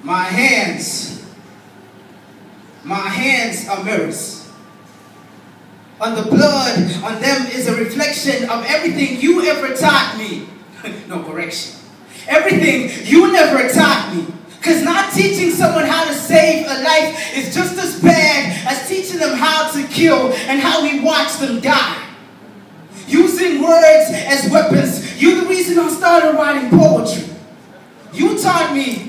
My hands are mirrors. On the blood, on them is a reflection of everything you ever taught me. No, correction. Everything you never taught me. Because not teaching someone how to save a life is just as bad as teaching them how to kill and how we watch them die. Using words as weapons, you're the reason I started writing poetry. You taught me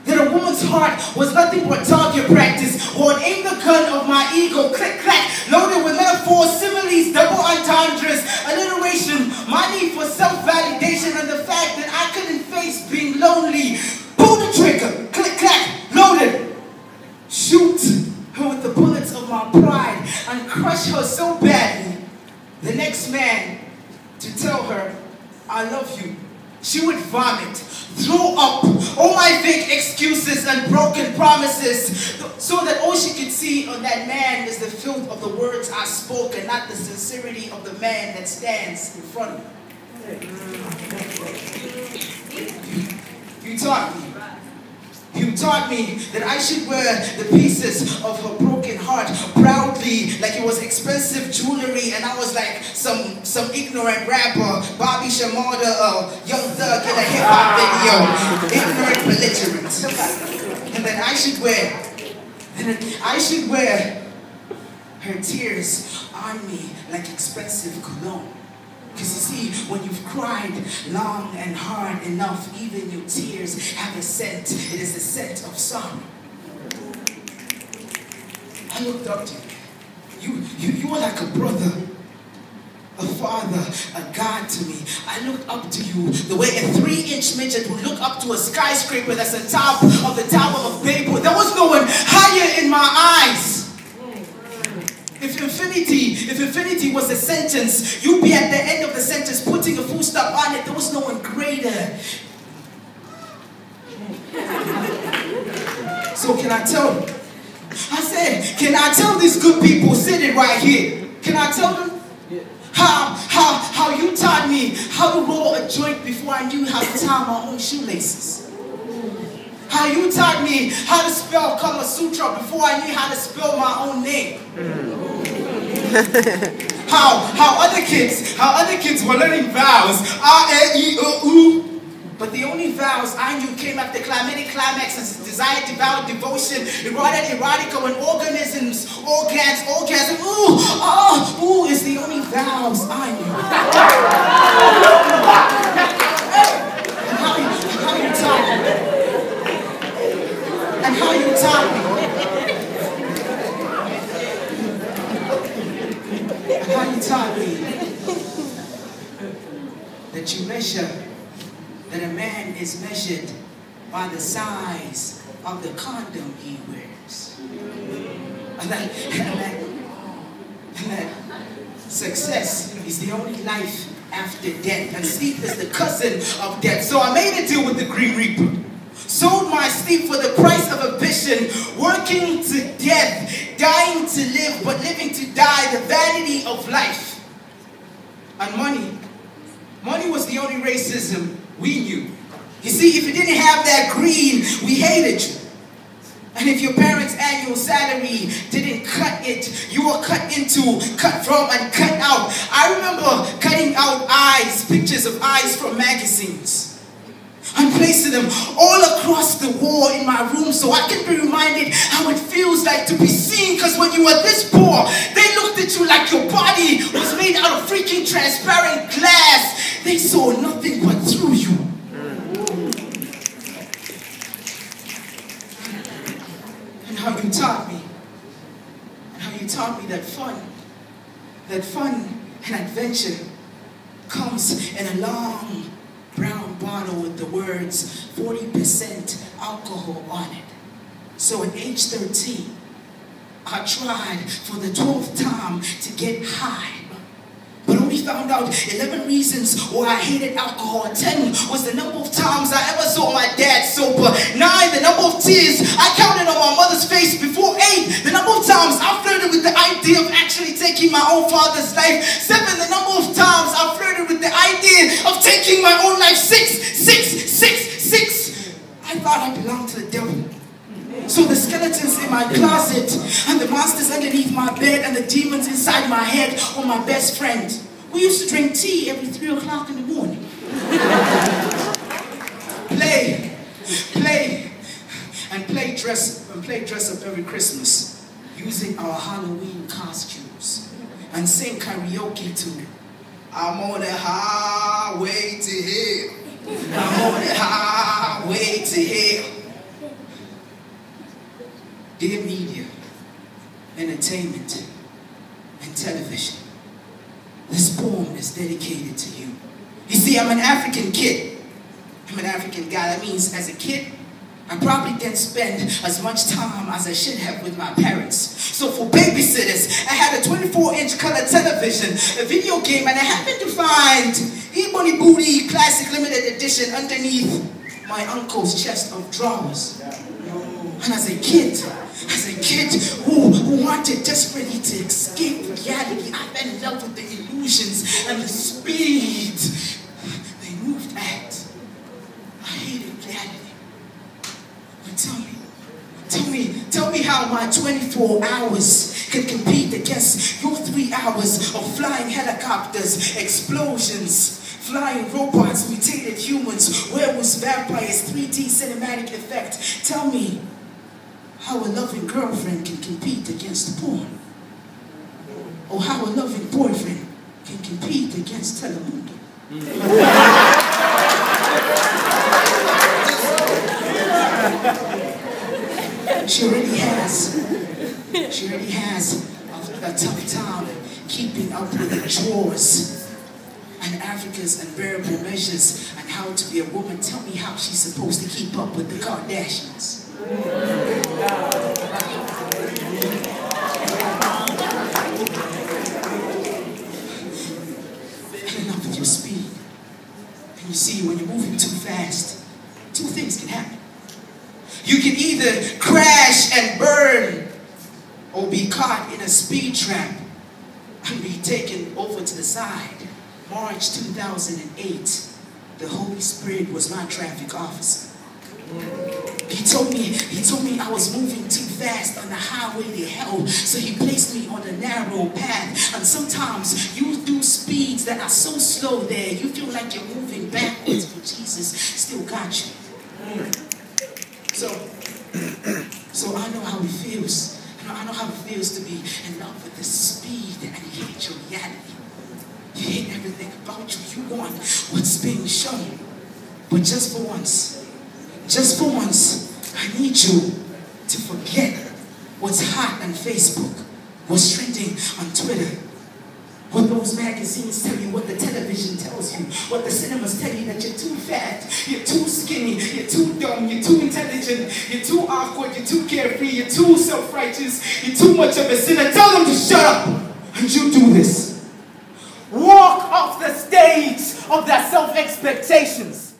that a woman's heart was nothing but target practice, or an aim the gun of my ego, click clack, loaded with metaphors, similes, double entendres, alliteration, my need for self-validation, and the fact that I couldn't face being lonely. Pull the trigger, click clack, loaded. Shoot her with the bullets of my pride and crush her so badly. The next man to tell her, I love you, she would vomit, throw up all my fake excuses and broken promises, so that all she could see on that man is the filth of the words I spoke and not the sincerity of the man that stands in front of me. You taught me. You taught me that I should wear the pieces of her broken heart proudly, like it was expensive jewelry, and I was like some ignorant rapper, Bobby Shmurda, Young Thug in a hip-hop video, ignorant belligerent. And that I should wear her tears on me like expensive cologne. Because you see, when you've cried long and hard enough, even your tears have a scent. It is the scent of sorrow. I looked up to you. You were like a brother, a father, a God to me. I looked up to you the way a 3-inch midget would look up to a skyscraper that's on top of the Tower of Babel. There was no one higher in my eyes. If infinity was a sentence, you'd be at the end of the sentence putting a full stop on it. There was no one greater. So can I tell them? I said, can I tell these good people sitting right here? Can I tell them? How you taught me how to roll a joint before I knew how to tie my own shoelaces. How you taught me how to spell Kama Sutra before I knew how to spell my own name. How other kids were learning vowels, R-A-E-O-U. But the only vowels I knew came after climatic climaxes, desire, devour, devotion, erotica, and organisms, orgasm, ooh is the only vowels I knew. How you taught me. And how you taught me. And how you taught me that you measure, that a man is measured by the size of the condom he wears. And that success is the only life after death, and sleep is the cousin of death. So I made a deal with the Green Reaper. Sold my sleep for the price of ambition, working to death, dying to live, but living to die, the vanity of life. And money was the only racism we knew. You see, if you didn't have that green, we hated you. And if your parents' annual salary didn't cut it, you were cut into, cut from, and cut out. I remember cutting out eyes, pictures of eyes from magazines, and placing them all across the wall in my room so I can be reminded how it feels like to be seen. Because when you were this poor, they looked at you like your body was made out of freaking transparent glass. They saw nothing but through you. And how you taught me. And how you taught me that fun and adventure comes in a long brown bottle with the words 40% alcohol on it. So at age 13, I tried for the 12th time to get high, but only found out 11 reasons why I hated alcohol. 10 was the number of times I ever saw my dad sober. 9, the number of tears I counted on my mother's face before. 8, the number of times I flirted with the idea of actually taking my own father's life. 7, the number of times I flirted with the idea of taking my own life. 6, I thought I belonged to the devil. my closet, and the monsters underneath my bed, and the demons inside my head, or my best friend. We used to drink tea every 3 o'clock in the morning. play dress up every Christmas, using our Halloween costumes, and sing karaoke to I'm on the highway to hell. I'm on the highway to hell. Dear media, entertainment, and television, this poem is dedicated to you. You see, I'm an African kid. I'm an African guy. That means as a kid, I probably didn't spend as much time as I should have with my parents. So for babysitters, I had a 24-inch color television, a video game, and I happened to find E-Bunny Booty Classic Limited Edition underneath my uncle's chest of drawers. And as a kid who wanted desperately to escape reality, I fell in love with the illusions and the speed they moved at. I hated reality. But tell me how my 24 hours can compete against your 3 hours of flying helicopters, explosions, flying robots, mutated humans, werewolves, vampires, 3D cinematic effect. Tell me how a loving girlfriend can compete against porn. Or how a loving boyfriend can compete against Telemundo. She already has a tough time keeping up with the chores and Africa's unbearable measures and how to be a woman. Tell me how she's supposed to keep up with the Kardashians. And enough of your speed. And you see, when you're moving too fast, 2 things can happen. You can either crash and burn, or be caught in a speed trap and be taken over to the side. March 2008, the Holy Spirit was my traffic officer. He told me I was moving too fast on the highway to hell, so he placed me on a narrow path. And sometimes you do speeds that are so slow there, you feel like you're moving backwards, but Jesus still got you. So I know how it feels. I know how it feels to be in love with the speed and you hate your reality. You hate everything about you. You want what's being shown. But just for once, I need you to forget what's hot on Facebook, what's trending on Twitter, what those magazines tell you, what the television tells you, what the cinemas tell you, that you're too fat, you're too skinny, you're too dumb, you're too intelligent, you're too awkward, you're too carefree, you're too self-righteous, you're too much of a sinner. Tell them to shut up, and you do this. Walk off the stage of their self-expectations.